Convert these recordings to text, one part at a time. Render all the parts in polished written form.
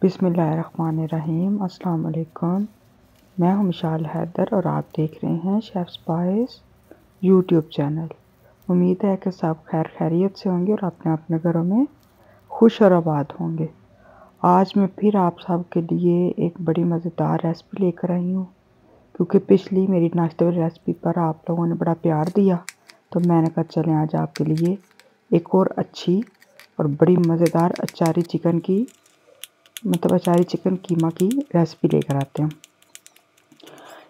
बिस्मिल्लाहिर्रहमानिर्रहीम। अस्सलाम वालेकुम। मैं हूं मिशाल हैदर और आप देख रहे हैं शेफ स्पाइस यूट्यूब चैनल। उम्मीद है कि सब खैर खैरियत से होंगे और अपने अपने घरों में खुश और आबाद होंगे। आज मैं फिर आप सब के लिए एक बड़ी मज़ेदार रेसिपी लेकर आई हूँ, क्योंकि पिछली मेरी नाश्ते वाली रेसिपी पर आप लोगों ने बड़ा प्यार दिया, तो मैंने कहा चलें आज आपके लिए एक और अच्छी और बड़ी मज़ेदार अचारी चिकन कीमा की रेसिपी लेकर आते हैं।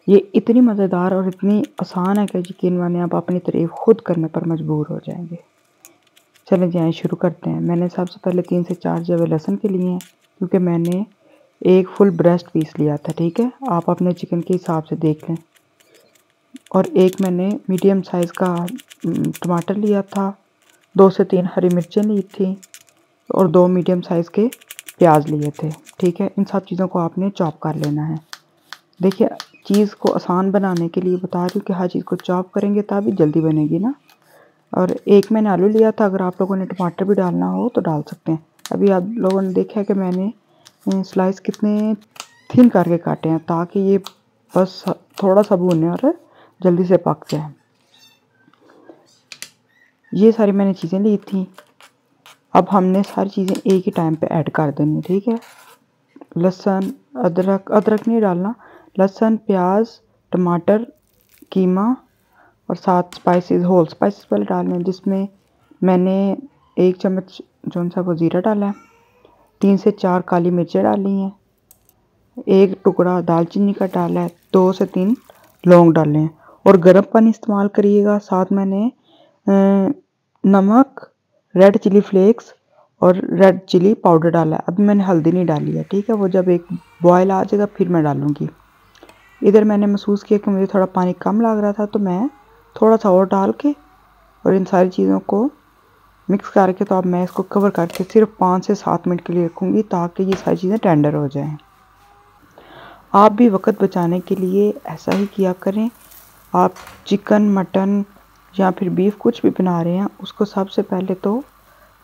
ये इतनी मज़ेदार और इतनी आसान है कि यकीन मानिए आप अपनी तारीफ खुद करने पर मजबूर हो जाएंगे। चलें जाएं शुरू करते हैं। मैंने सबसे पहले 3 से 4 जवे लहसुन के लिए हैं, क्योंकि मैंने एक फुल ब्रेस्ट पीस लिया था। ठीक है, आप अपने चिकन के हिसाब से देख लें। और एक मैंने मीडियम साइज़ का टमाटर लिया था, 2 से 3 हरी मिर्चें ली थी और 2 मीडियम साइज़ के प्याज लिए थे। ठीक है, इन सब चीज़ों को आपने चॉप कर लेना है। देखिए, चीज़ को आसान बनाने के लिए बता रही हूँ कि हर चीज़ को चॉप करेंगे तभी जल्दी बनेगी ना। और एक मैंने आलू लिया था, अगर आप लोगों ने टमाटर भी डालना हो तो डाल सकते हैं। अभी आप लोगों ने देखा है कि मैंने स्लाइस कितने थिन करके काटे हैं, ताकि ये बस थोड़ा सा भूने और जल्दी से पक जाए। ये सारी मैंने चीज़ें ली थी। अब हमने सारी चीज़ें एक ही टाइम पे ऐड कर देनी। ठीक है, लहसुन, अदरक नहीं डालना, लहसुन, प्याज, टमाटर, कीमा और 7 स्पाइसेस, होल स्पाइसेस पहले डालने हैं, जिसमें मैंने 1 चम्मच जो सा वो ज़ीरा डाला है, 3 से 4 काली मिर्चें डाली हैं, 1 टुकड़ा दालचीनी का डाला है, 2 से 3 लौंग डाले हैं और गर्म पानी इस्तेमाल करिएगा। साथ मैंने नमक, रेड चिली फ्लेक्स और रेड चिली पाउडर डाला है। अभी मैंने हल्दी नहीं डाली है। ठीक है, वो जब एक बॉयल आ जाएगा फिर मैं डालूँगी। इधर मैंने महसूस किया कि मुझे थोड़ा पानी कम लग रहा था, तो मैं थोड़ा सा और डाल के और इन सारी चीज़ों को मिक्स करके, तो अब मैं इसको कवर करके सिर्फ 5 से 7 मिनट के लिए रखूँगी, ताकि ये सारी चीज़ें टेंडर हो जाएँ। आप भी वक्त बचाने के लिए ऐसा ही किया करें। आप चिकन, मटन या फिर बीफ कुछ भी बना रहे हैं, उसको सबसे पहले तो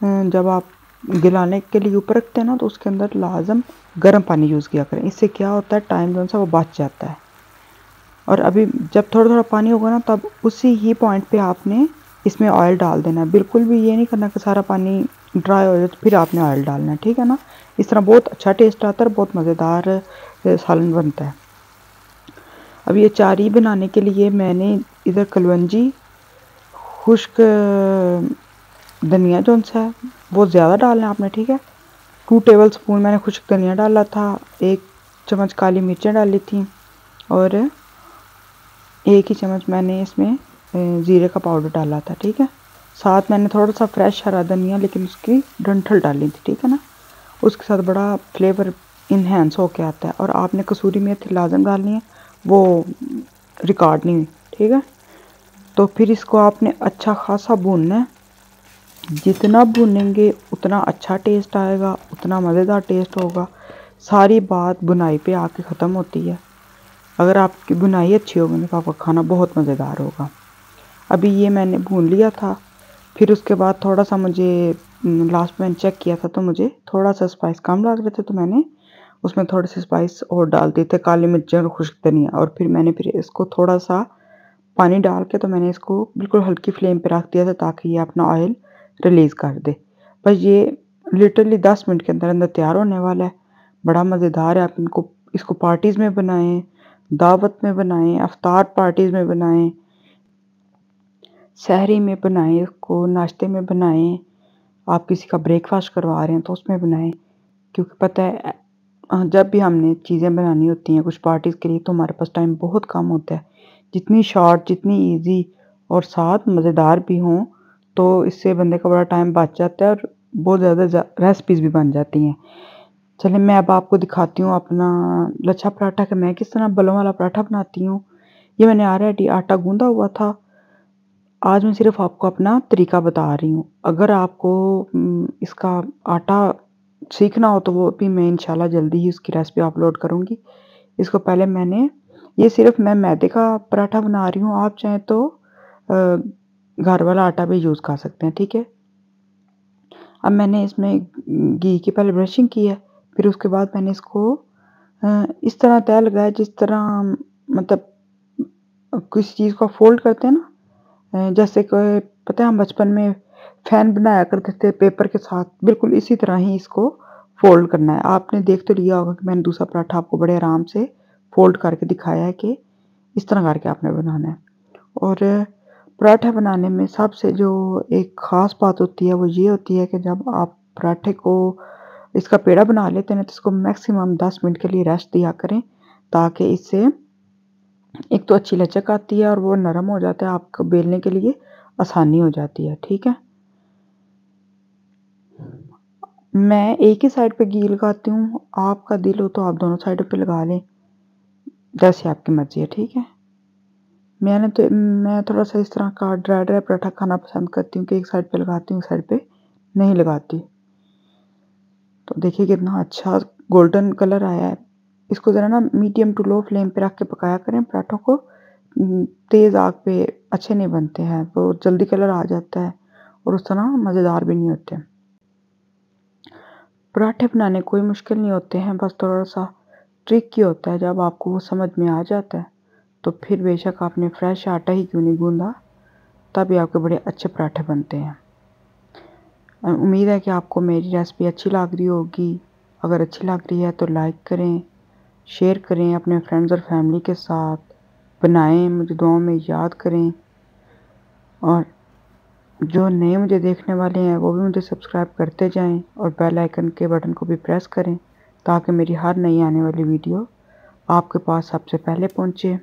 जब आप गिलाने के लिए ऊपर रखते हैं ना, तो उसके अंदर लाजम गर्म पानी यूज़ किया करें। इससे क्या होता है, टाइम जो सा वो बच जाता है। और अभी जब थोड़ा थोड़ा पानी होगा ना, तब उसी ही पॉइंट पे आपने इसमें ऑयल डाल देना है। बिल्कुल भी ये नहीं करना कि सारा पानी ड्राई हो जाए तो फिर आपने ऑयल डालना है। ठीक है ना, इस तरह बहुत अच्छा टेस्ट आता है और बहुत मज़ेदार सालन बनता है। अब ये चारी बनाने के लिए मैंने इधर कलवंजी, खुश्क धनिया जो सा है वो ज़्यादा डालना है आपने। ठीक है, 2 टेबल स्पून मैंने खुश्क धनिया डाला था, 1 चम्मच काली मिर्चें डाली थी और 1 ही चम्मच मैंने इसमें ज़ीरे का पाउडर डाला था। ठीक है, साथ मैंने थोड़ा सा फ्रेश हरा धनिया, लेकिन उसकी डंठल डाली थी। ठीक है ना, उसके साथ बड़ा फ्लेवर इन्हेंस होके आता है। और आपने कसूरी मेथी लाजम डालनी है, वो रिकॉर्ड नहीं हुई। ठीक है, तो फिर इसको आपने अच्छा खासा भूनना है। जितना भूनेंगे उतना अच्छा टेस्ट आएगा, उतना मज़ेदार टेस्ट होगा। सारी बात बुनाई पे आके ख़त्म होती है। अगर आपकी बुनाई अच्छी होगी तो आपका खाना बहुत मज़ेदार होगा। अभी ये मैंने भून लिया था। फिर उसके बाद थोड़ा सा मुझे लास्ट में चेक किया था, तो मुझे थोड़ा सा स्पाइस कम लग रहे थे, तो मैंने उसमें थोड़े से स्पाइस और डाल दिए थे, काली मिर्चें और खुश्क धनिया। और फिर इसको थोड़ा सा पानी डाल के, तो मैंने इसको बिल्कुल हल्की फ्लेम पे रख दिया था, ताकि ये अपना ऑयल रिलीज़ कर दे। बस ये लिटरली 10 मिनट के अंदर अंदर तैयार होने वाला है। बड़ा मज़ेदार है। आप इसको पार्टीज़ में बनाएं, दावत में बनाएं, अफ्तार पार्टीज़ में बनाएं, सहरी में बनाएं, इसको नाश्ते में बनाएं, आप किसी का ब्रेकफास्ट करवा रहे हैं तो उसमें बनाएं। क्योंकि पता है, जब भी हमने चीज़ें बनानी होती हैं कुछ पार्टीज़ के लिए, तो हमारे पास टाइम बहुत कम होता है। जितनी शॉर्ट, जितनी ईज़ी और साथ मज़ेदार भी हों, तो इससे बंदे का बड़ा टाइम बच जाता है और बहुत ज़्यादा रेसिपीज़ भी बन जाती हैं। चलिए मैं अब आपको दिखाती हूँ अपना लच्छा पराठा कि मैं किस तरह बलों वाला पराठा बनाती हूँ। ये मैंने ऑलरेडी आटा गूँधा हुआ था। आज मैं सिर्फ़ आपको अपना तरीका बता रही हूँ। अगर आपको इसका आटा सीखना हो, तो वो भी मैं इंशाल्लाह जल्दी ही उसकी रेसिपी अपलोड करूँगी। इसको पहले ये सिर्फ़ मैं मैदे का पराठा बना रही हूँ। आप चाहें तो घर वाला आटा भी यूज़ कर सकते हैं। ठीक है, अब मैंने इसमें घी की पहले ब्रशिंग की है, फिर उसके बाद मैंने इसको इस तरह तय लगाया जिस तरह मतलब किसी चीज़ को फ़ोल्ड करते हैं ना, जैसे कि पता है हम बचपन में फ़ैन बनाया करते थे पेपर के साथ, बिल्कुल इसी तरह ही इसको फ़ोल्ड करना है। आपने देख तो लिया होगा कि मैंने दूसरा पराठा आपको बड़े आराम से फ़ोल्ड करके दिखाया है कि इस तरह करके आपने बनाना है। और पराठा बनाने में सबसे जो एक ख़ास बात होती है वो ये होती है कि जब आप पराठे को इसका पेड़ा बना लेते हैं ना तो इसको मैक्सिमम 10 मिनट के लिए रेस्ट दिया करें, ताकि इससे एक तो अच्छी लचक आती है और वो नरम हो जाता है, आपको बेलने के लिए आसानी हो जाती है, ठीक है? मैं एक ही साइड पे घी लगाती हूँ, आपका दिल हो तो आप दोनों साइडों पे लगा लें, जैसे आपकी मर्ज़ी है, ठीक है? मैं थोड़ा-सा इस तरह का ड्राई पराठा खाना पसंद करती हूँ कि एक साइड पे लगाती हूँ, एक साइड पे नहीं लगाती। तो देखिए कितना अच्छा गोल्डन कलर आया है। इसको ज़रा ना मीडियम टू लो फ्लेम पे रख के पकाया करें पराठों को। तेज़ आग पे अच्छे नहीं बनते हैं, वो जल्दी कलर आ जाता है और उस तरह मज़ेदार भी नहीं होते। पराठे बनाने कोई मुश्किल नहीं होते हैं, बस थोड़ा-सा ट्रिकी होता है। जब आपको वो समझ में आ जाता है, तो फिर बेशक आपने फ्रेश आटा ही क्यों नहीं गूँधा, तब भी आपके बड़े अच्छे पराठे बनते हैं। उम्मीद है कि आपको मेरी रेसिपी अच्छी लग रही होगी। अगर अच्छी लग रही है तो लाइक करें, शेयर करें अपने फ्रेंड्स और फैमिली के साथ, बनाएँ, मुझे दुआओं में याद करें और जो नए मुझे देखने वाले हैं वो भी मुझे सब्सक्राइब करते जाएँ और बेल आइकन के बटन को भी प्रेस करें, ताकि मेरी हर नई आने वाली वीडियो आपके पास सबसे पहले पहुँचे।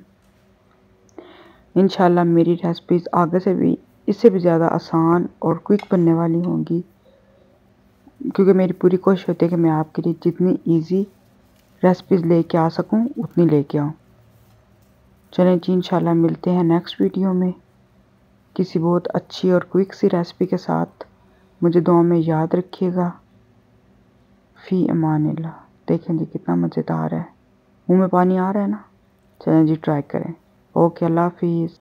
इंशाल्लाह मेरी रेसिपीज़ आगे से भी इससे भी ज़्यादा आसान और क्विक बनने वाली होंगी, क्योंकि मेरी पूरी कोशिश होती है कि मैं आपके लिए जितनी ईज़ी रेसिपीज़ लेके आ सकूँ उतनी लेके आऊँ। चलें जी, इंशाल्लाह मिलते हैं नेक्स्ट वीडियो में किसी बहुत अच्छी और क्विक सी रेसिपी के साथ। मुझे दुआ में याद रखिएगा। फ़ी अमानिल्लाह। देखें जी कितना मज़ेदार है, मुँह में पानी आ रहा है ना। चलें जी ट्राई करें। ओके, अल्लाह हाफ़िज़।